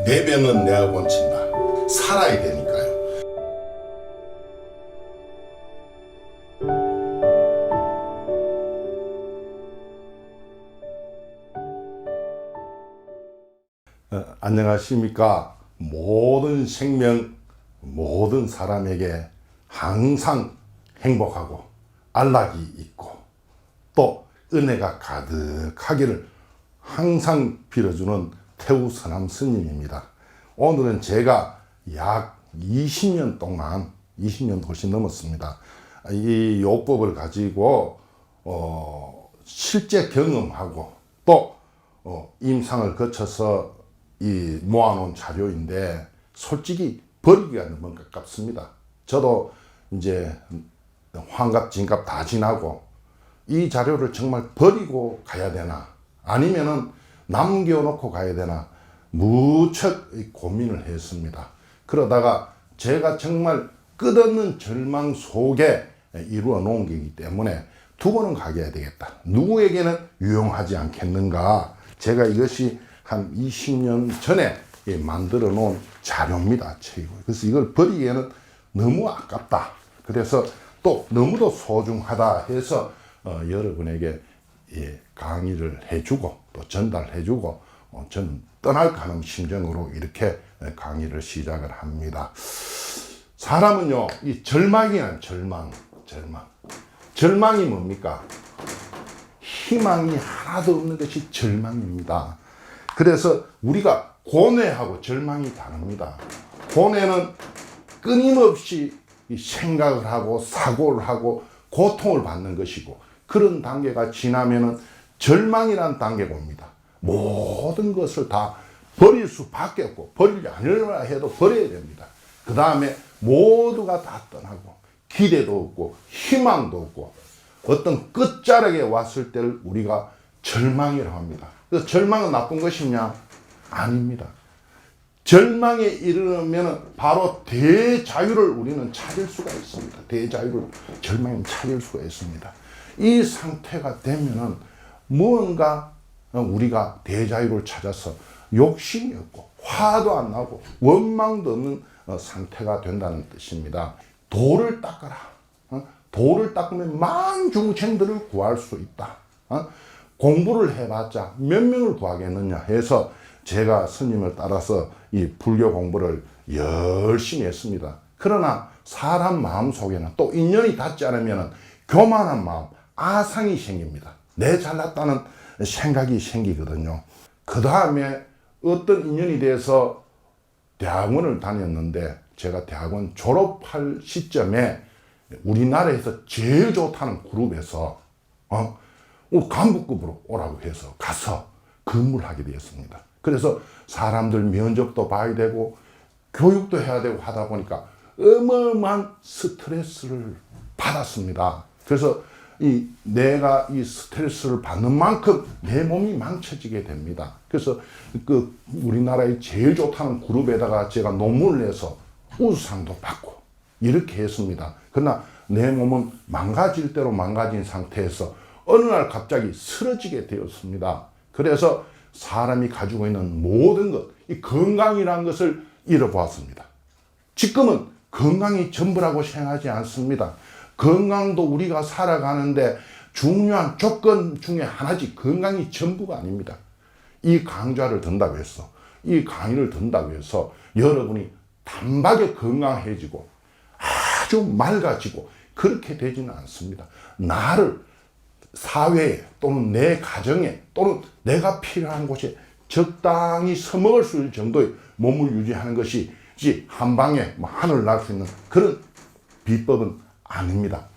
대변은 내가 고친다. 살아야 되니까요. 안녕하십니까. 모든 생명, 모든 사람에게 항상 행복하고 안락이 있고 또 은혜가 가득하기를 항상 빌어주는 태우서남 스님입니다. 오늘은 제가 약 20년 동안, 20년 훨씬 넘었습니다. 이 요법을 가지고 실제 경험하고 또 임상을 거쳐서 이 모아놓은 자료인데 솔직히 버리기가 너무 가깝습니다. 저도 이제 환갑 진갑 다 지나고 이 자료를 정말 버리고 가야 되나 아니면은 남겨놓고 가야 되나 무척 고민을 했습니다. 그러다가 제가 정말 끝없는 절망 속에 이루어 놓은 거기 때문에 두고는 가야 되겠다. 누구에게는 유용하지 않겠는가. 제가 이것이 한 20년 전에 만들어 놓은 자료입니다. 그래서 이걸 버리기에는 너무 아깝다. 그래서 또 너무도 소중하다 해서 여러분에게 강의를 해주고 또 전달해주고 저는 떠날까 하는 심정으로 이렇게 강의를 시작을 합니다. 사람은요, 이 절망이란 절망이 뭡니까? 희망이 하나도 없는 것이 절망입니다. 그래서 우리가 고뇌하고 절망이 다릅니다. 고뇌는 끊임없이 생각을 하고 사고를 하고 고통을 받는 것이고 그런 단계가 지나면은 절망이라는 단계가 옵니다. 모든 것을 다 버릴 수밖에 없고 버리지 않으려고 해도 버려야 됩니다. 그 다음에 모두가 다 떠나고 기대도 없고 희망도 없고 어떤 끝자락에 왔을 때를 우리가 절망이라고 합니다. 그래서 절망은 나쁜 것이냐? 아닙니다. 절망에 이르면 바로 대자유를 우리는 찾을 수가 있습니다. 대자유를 절망에 찾을 수가 있습니다. 이 상태가 되면은 무언가 우리가 대자유를 찾아서 욕심이 없고 화도 안 나고 원망도 없는 상태가 된다는 뜻입니다. 도를 닦아라. 도를 닦으면 만중생들을 구할 수 있다. 공부를 해봤자 몇 명을 구하겠느냐 해서 제가 스님을 따라서 이 불교 공부를 열심히 했습니다. 그러나 사람 마음 속에는 또 인연이 닿지 않으면 교만한 마음, 아상이 생깁니다. 내 잘났다는 생각이 생기거든요. 그 다음에 어떤 인연이 돼서 대학원을 다녔는데 제가 대학원 졸업할 시점에 우리나라에서 제일 좋다는 그룹에서 간부급으로 오라고 해서 가서 근무를 하게 되었습니다. 그래서 사람들 면접도 봐야 되고 교육도 해야 되고 하다 보니까 어마어마한 스트레스를 받았습니다. 그래서 내가 이 스트레스를 받는 만큼 내 몸이 망쳐지게 됩니다. 그래서 우리나라의 제일 좋다는 그룹에다가 제가 논문을 내서 우수상도 받고 이렇게 했습니다. 그러나 내 몸은 망가질 대로 망가진 상태에서 어느 날 갑자기 쓰러지게 되었습니다. 그래서 사람이 가지고 있는 모든 것, 이 건강이라는 것을 잃어보았습니다. 지금은 건강이 전부라고 생각하지 않습니다. 건강도 우리가 살아가는데 중요한 조건 중에 하나지 건강이 전부가 아닙니다. 이 강좌를 듣는다고 해서 이 강의를 듣는다고 해서 여러분이 단박에 건강해지고 아주 맑아지고 그렇게 되지는 않습니다. 나를 사회에 또는 내 가정에 또는 내가 필요한 곳에 적당히 서먹을 수 있는 정도의 몸을 유지하는 것이 한 방에 하늘을 날 수 있는 그런 비법은 아닙니다.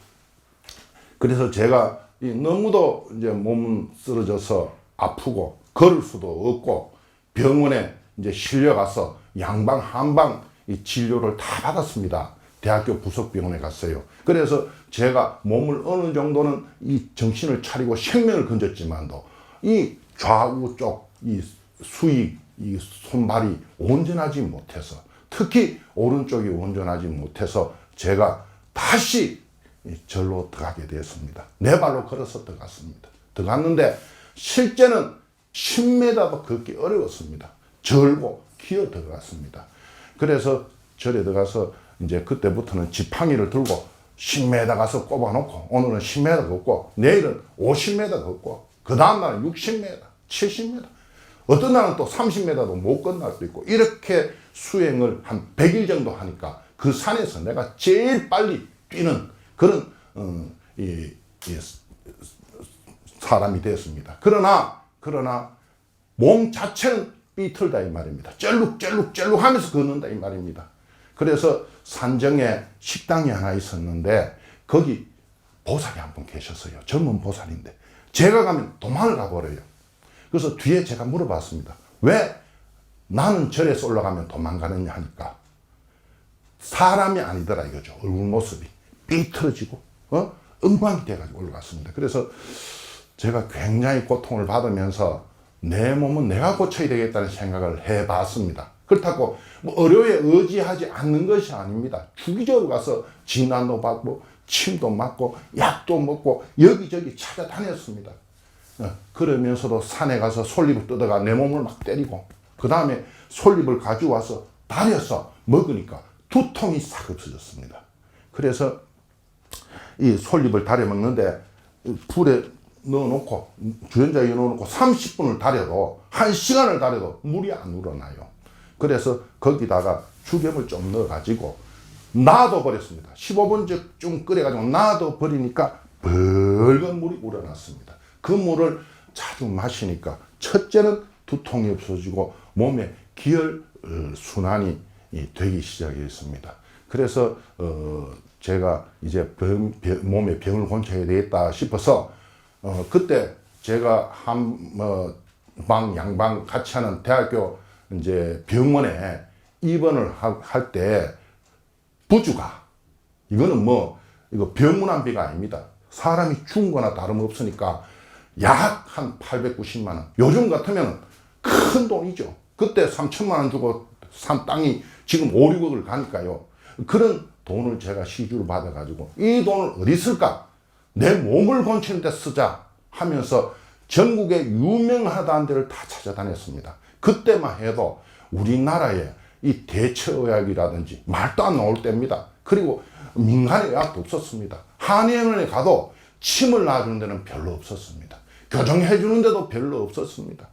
그래서 제가 너무도 이제 몸은 쓰러져서 아프고 걸을 수도 없고 병원에 이제 실려가서 양방 한방 진료를 다 받았습니다. 대학교 부속병원에 갔어요. 그래서 제가 몸을 어느 정도는 이 정신을 차리고 생명을 건졌지만도 이 좌우 쪽 이 수익 이 손발이 온전하지 못해서 특히 오른쪽이 온전하지 못해서 제가 다시 절로 들어가게 되었습니다. 네 발로 걸어서 들어갔습니다. 들어갔는데 실제는 10m도 걷기 어려웠습니다. 절고 기어 들어갔습니다. 그래서 절에 들어가서 이제 그때부터는 지팡이를 들고 10m 가서 꼽아놓고, 오늘은 10m 걷고, 내일은 50m 걷고, 그 다음날은 60m, 70m, 어떤 날은 또 30m도 못 건널 수도 있고, 이렇게 수행을 한 100일 정도 하니까 그 산에서 내가 제일 빨리 뛰는 그런 사람이 됐습니다. 그러나 몸 자체는 삐뚤다 이 말입니다. 쩔룩 하면서 걷는다 이 말입니다. 그래서 산정에 식당이 하나 있었는데 거기 보살이 한 분 계셨어요. 젊은 보살인데 제가 가면 도망을 가버려요. 그래서 뒤에 제가 물어봤습니다. 왜 나는 절에서 올라가면 도망가느냐 하니까 사람이 아니더라 이거죠. 얼굴 모습이 삐뚤어지고 엉망이 돼가지고 올라갔습니다. 그래서 제가 굉장히 고통을 받으면서 내 몸은 내가 고쳐야 되겠다는 생각을 해봤습니다. 그렇다고 뭐 의료에 의지하지 않는 것이 아닙니다. 주기적으로 가서 진단도 받고 침도 맞고 약도 먹고 여기저기 찾아다녔습니다. 그러면서도 산에 가서 솔잎을 뜯어가 내 몸을 막 때리고 그 다음에 솔잎을 가져와서 달여서 먹으니까 두통이 싹 없어졌습니다. 그래서 이 솔잎을 달여 먹는데 불에 넣어놓고 주전자에 넣어놓고 30분을 달여도 1시간을 달여도 물이 안 우러나요. 그래서 거기다가 죽염을 좀 넣어가지고 놔둬버렸습니다. 15분쯤 끓여가지고 놔둬버리니까 벌건 물이 우러났습니다. 그 물을 자주 마시니까 첫째는 두통이 없어지고 몸에 기혈 순환이 되기 시작했습니다. 그래서 제가 이제 몸에 병을 고쳐야 되겠다 싶어서 그때 제가 한방 양방 같이 하는 대학교 이제 병원에 입원을 할 때 부주가 이거는 뭐 이거 병문안비가 아닙니다. 사람이 죽은 거나 다름없으니까 약 한 890만 원. 요즘 같으면 큰 돈이죠. 그때 3천만 원 주고 산 땅이 지금 5, 6억을 가니까요. 그런 돈을 제가 시주를 받아가지고 이 돈을 어디 쓸까? 내 몸을 고치는 데 쓰자 하면서 전국에 유명하다는 데를 다 찾아다녔습니다. 그때만 해도 우리나라에 이 대처의학이라든지 말도 안 나올 때입니다. 그리고 민간의 의학도 없었습니다. 한의원에 가도 침을 놔주는 데는 별로 없었습니다. 교정해 주는 데도 별로 없었습니다.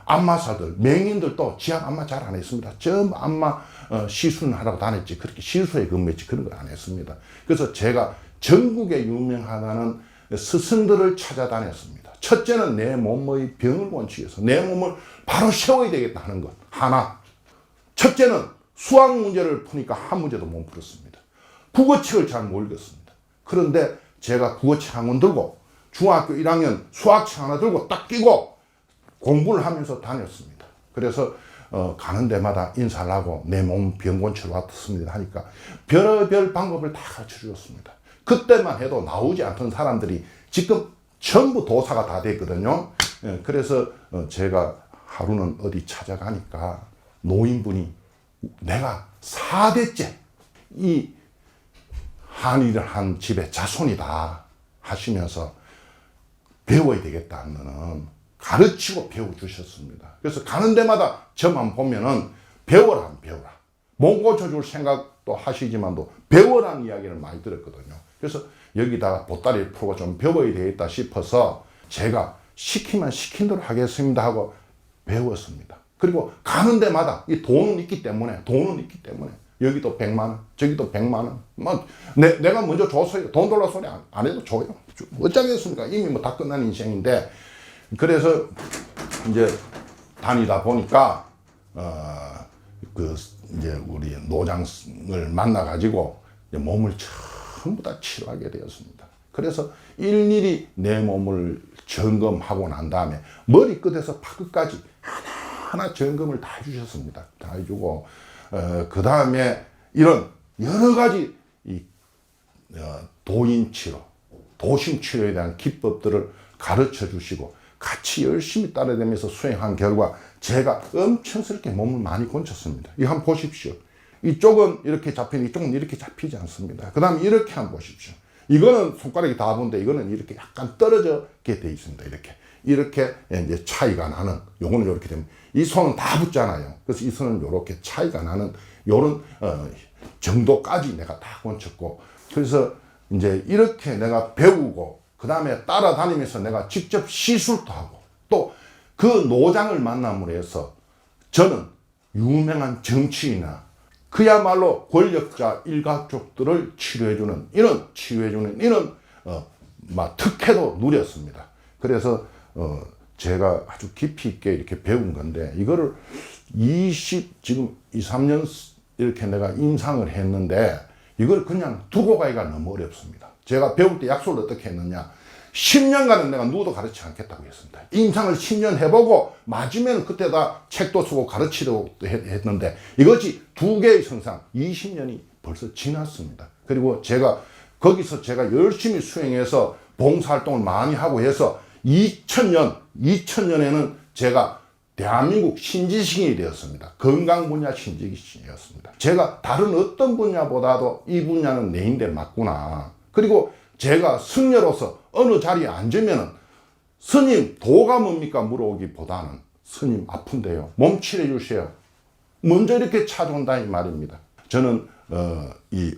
안마사들, 맹인들도 지압 안마 잘 안 했습니다. 전부 안마 시술을 하라고 다녔지 그렇게 시술에 근무했지 그런 걸 안 했습니다. 그래서 제가 전국에 유명하다는 스승들을 찾아다녔습니다. 첫째는 내 몸의 병을 고치기 위해서 내 몸을 바로 세워야 되겠다 하는 것 하나. 첫째는 수학 문제를 푸니까 한 문제도 못 풀었습니다. 국어책을 잘 못 읽었습니다. 그런데 제가 국어책 한 권 들고 중학교 1학년 수학책 하나 들고 딱 끼고 공부를 하면서 다녔습니다. 그래서 가는 데마다 인사를 하고 내 몸 병 고치러 왔습니다 하니까 별의별 방법을 다 가르쳐 주었습니다. 그때만 해도 나오지 않던 사람들이 지금 전부 도사가 다 됐거든요. 그래서 제가 하루는 어디 찾아가니까 노인분이 내가 4대째 이 한의를 한 집의 자손이다 하시면서 배워야 되겠다 하면은 가르치고 배워주셨습니다. 그래서 가는 데마다 저만 보면은 배워라. 몸 고쳐줄 생각도 하시지만도 배워라는 이야기를 많이 들었거든요. 그래서 여기다가 보따리를 풀고 좀 배워야 되겠다 싶어서 제가 시키면 시킨 대로 하겠습니다 하고 배웠습니다. 그리고 가는 데마다 이 돈은 있기 때문에 여기도 100만 원, 저기도 100만 원. 뭐 내가 먼저 줬어요. 돈 달라 소리 안 해도 줘요. 어쩌겠습니까? 이미 뭐 다 끝난 인생인데. 그래서 이제 다니다 보니까 이제 우리 노장을 만나 가지고 몸을 전부 다 치료하게 되었습니다. 그래서 일일이 내 몸을 점검하고 난 다음에 머리끝에서 발끝까지 하나하나 점검을 다 해주셨습니다. 다 해주고 그 다음에 이런 여러 가지 도인 치료, 도심 치료에 대한 기법들을 가르쳐 주시고 같이 열심히 따라다니면서 수행한 결과 제가 엄청스럽게 몸을 많이 고쳤습니다. 이거 한번 보십시오. 이쪽은 이렇게 잡히는 이쪽은 이렇게 잡히지 않습니다. 그 다음에 이렇게 한번 보십시오. 이거는 손가락이 다 본데 이거는 이렇게 약간 떨어져게 돼 있습니다. 이렇게 이제 차이가 나는, 요거는 이렇게 되면 이 손은 다 붙잖아요. 그래서 이 손은 이렇게 차이가 나는 요런 정도까지 내가 다 건쳤고, 그래서 이제 이렇게 내가 배우고 그 다음에 따라다니면서 내가 직접 시술도 하고, 또 그 노장을 만남으로 해서 저는 유명한 정치인이나 그야말로 권력자 일가족들을 치료해주는 이런 특혜도 누렸습니다. 그래서 제가 아주 깊이 있게 이렇게 배운 건데, 이거를 지금 2, 3년 이렇게 내가 임상을 했는데, 이걸 그냥 두고 가기가 너무 어렵습니다. 제가 배울 때 약속을 어떻게 했느냐. 10년간은 내가 누구도 가르치지 않겠다고 했습니다. 임상을 10년 해보고 맞으면 그때 다 책도 쓰고 가르치려고 했는데, 이것이 2개의 선상 20년이 벌써 지났습니다. 그리고 거기서 제가 열심히 수행해서 봉사활동을 많이 하고 해서 2000년에는 제가 대한민국 신지식인이 되었습니다. 건강 분야 신지식인이었습니다. 제가 다른 어떤 분야보다도 이 분야는 내인데 맞구나. 그리고 제가 승려로서 어느 자리에 앉으면은 스님 도가 뭡니까 물어오기보다는, 스님 아픈데요, 몸 치료해 주세요, 먼저 이렇게 찾아온다 이 말입니다. 저는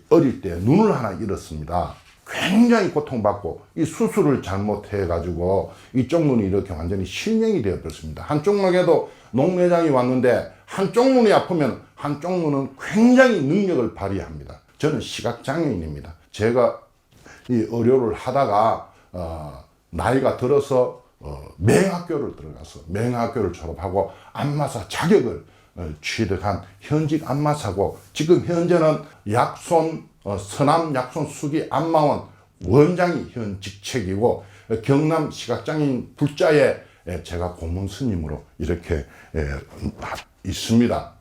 어릴 때 눈을 하나 잃었습니다. 굉장히 고통받고 이 수술을 잘못해 가지고 이쪽 눈이 이렇게 완전히 실명이 되어 버렸습니다. 한쪽 눈에도 녹내장이 왔는데, 한쪽 눈이 아프면 한쪽 눈은 굉장히 능력을 발휘합니다. 저는 시각장애인입니다. 제가 이 의료를 하다가 나이가 들어서 맹학교를 들어가서 맹학교를 졸업하고 안마사 자격을 취득한 현직 안마사고, 지금 현재는 서남 약손 수기 안마원 원장이 현 직책이고, 경남 시각장애인 불자에 제가 고문 스님으로 이렇게 있습니다.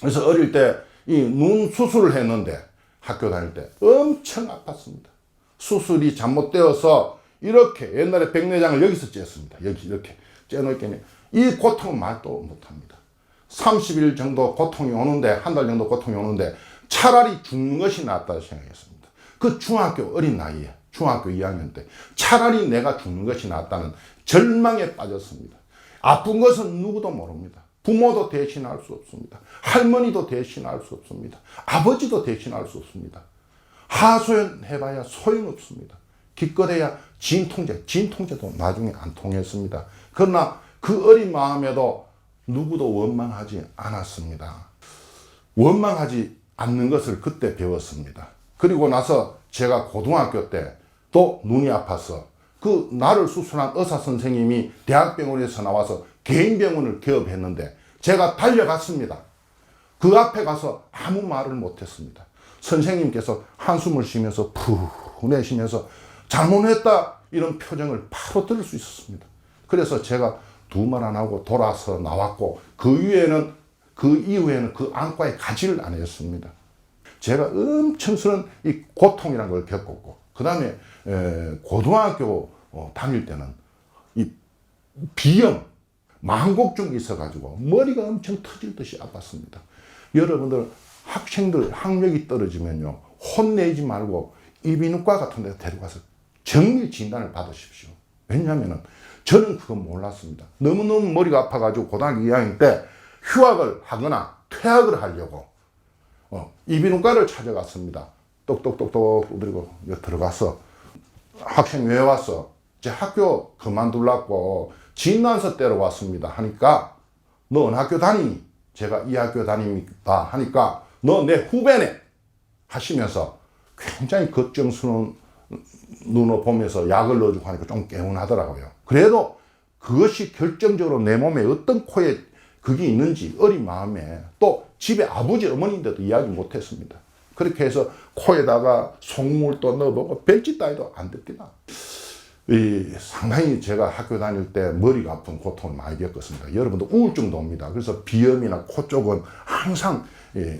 그래서 어릴 때 이 눈 수술을 했는데, 학교 다닐 때 엄청 아팠습니다. 수술이 잘못되어서 이렇게 옛날에 백내장을 여기서 쬐었습니다. 여기 이렇게 쬐놓으니 이 고통은 말도 못합니다. 30일 정도 고통이 오는데, 한 달 정도 고통이 오는데 차라리 죽는 것이 낫다 생각했습니다. 그 중학교 어린 나이에, 중학교 2학년 때 차라리 내가 죽는 것이 낫다는 절망에 빠졌습니다. 아픈 것은 누구도 모릅니다. 부모도 대신할 수 없습니다. 할머니도 대신할 수 없습니다. 아버지도 대신할 수 없습니다. 하소연해봐야 소용없습니다. 기껏해야 진통제도 나중에 안 통했습니다. 그러나 그 어린 마음에도 누구도 원망하지 않았습니다. 원망하지 않는 것을 그때 배웠습니다. 그리고 나서 제가 고등학교 때 또 눈이 아파서 그 나를 수술한 의사 선생님이 대학병원에서 나와서 개인병원을 개업했는데, 제가 달려갔습니다. 그 앞에 가서 아무 말을 못했습니다. 선생님께서 한숨을 쉬면서 푸 내쉬면서 잘못했다 이런 표정을 바로 들을 수 있었습니다. 그래서 제가 두 말 안 하고 돌아서 나왔고, 그 이후에는 그 안과에 가지를 안 했습니다. 제가 엄청스러운 이 고통이라는 걸 겪었고, 그 다음에 고등학교 다닐 때는 이 비염, 망곡증이 있어가지고 머리가 엄청 터질 듯이 아팠습니다. 여러분들 학생들 학력이 떨어지면요, 혼내지 말고 이비인후과 같은 데 데려가서 정밀 진단을 받으십시오. 왜냐하면 저는 그거 몰랐습니다. 너무너무 머리가 아파가지고 고등학교 2학년 때 휴학을 하거나 퇴학을 하려고 이비인후과를 찾아갔습니다. 똑똑똑똑 두드리고 들어가서, 학생 왜 왔어? 제 학교 그만둘라고 진단서 떼러 왔습니다 하니까, 너 어느 학교 다니니? 제가 이 학교 다닙니다 하니까, 너 내 후배네 하시면서 굉장히 걱정스러운 눈으로 보면서 약을 넣어주고 하니까 좀 개운하더라고요. 그래도 그것이 결정적으로 내 몸에 어떤 코에 그게 있는지 어린 마음에, 또 집에 아버지 어머니인데도 이야기 못했습니다. 그렇게 해서 코에다가 속물도 넣어보고 별짓 따위도 안 듣기다. 상당히 제가 학교 다닐 때 머리가 아픈 고통을 많이 겪었습니다. 여러분도 우울증도 옵니다. 그래서 비염이나 코 쪽은 항상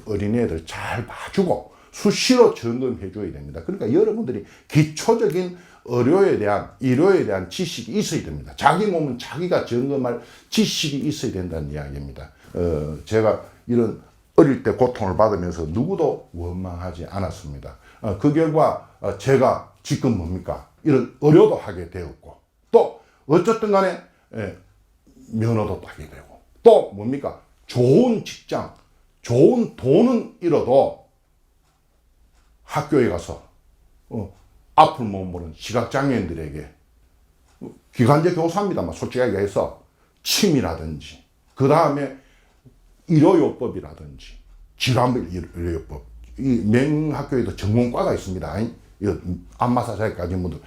어린애들 잘 봐주고 수시로 점검해 줘야 됩니다. 그러니까 여러분들이 기초적인 의료에 대한 지식이 있어야 됩니다. 자기 몸은 자기가 점검할 지식이 있어야 된다는 이야기입니다. 제가 이런 어릴 때 고통을 받으면서 누구도 원망하지 않았습니다. 그 결과 제가 지금 뭡니까? 이런 의료도 하게 되었고, 또 어쨌든 간에 면허도 따게 되고, 또 뭡니까? 좋은 직장, 좋은 돈은 잃어도 학교에 가서 앞을 못 보는 시각장애인들에게, 기간제 교사입니다만 솔직하게 해서 침이라든지, 그 다음에 의료요법이라든지, 질환의료요법, 이 맹학교에도 전문과가 있습니다. 안마사 자격 가진 분들,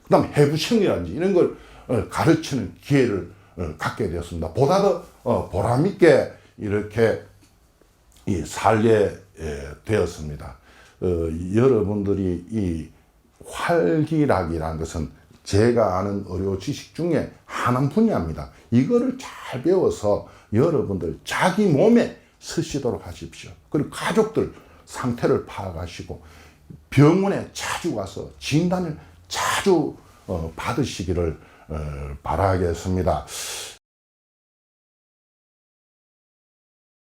그 다음에 해부생이라든지 이런 걸 가르치는 기회를 갖게 되었습니다. 보다 더 보람있게 이렇게 살게 되었습니다. 여러분들이 이 활기락이라는 것은 제가 아는 의료 지식 중에 한 분야입니다. 이거를 잘 배워서 여러분들 자기 몸에 쓰시도록 하십시오. 그리고 가족들 상태를 파악하시고 병원에 자주 가서 진단을 자주 받으시기를 바라겠습니다.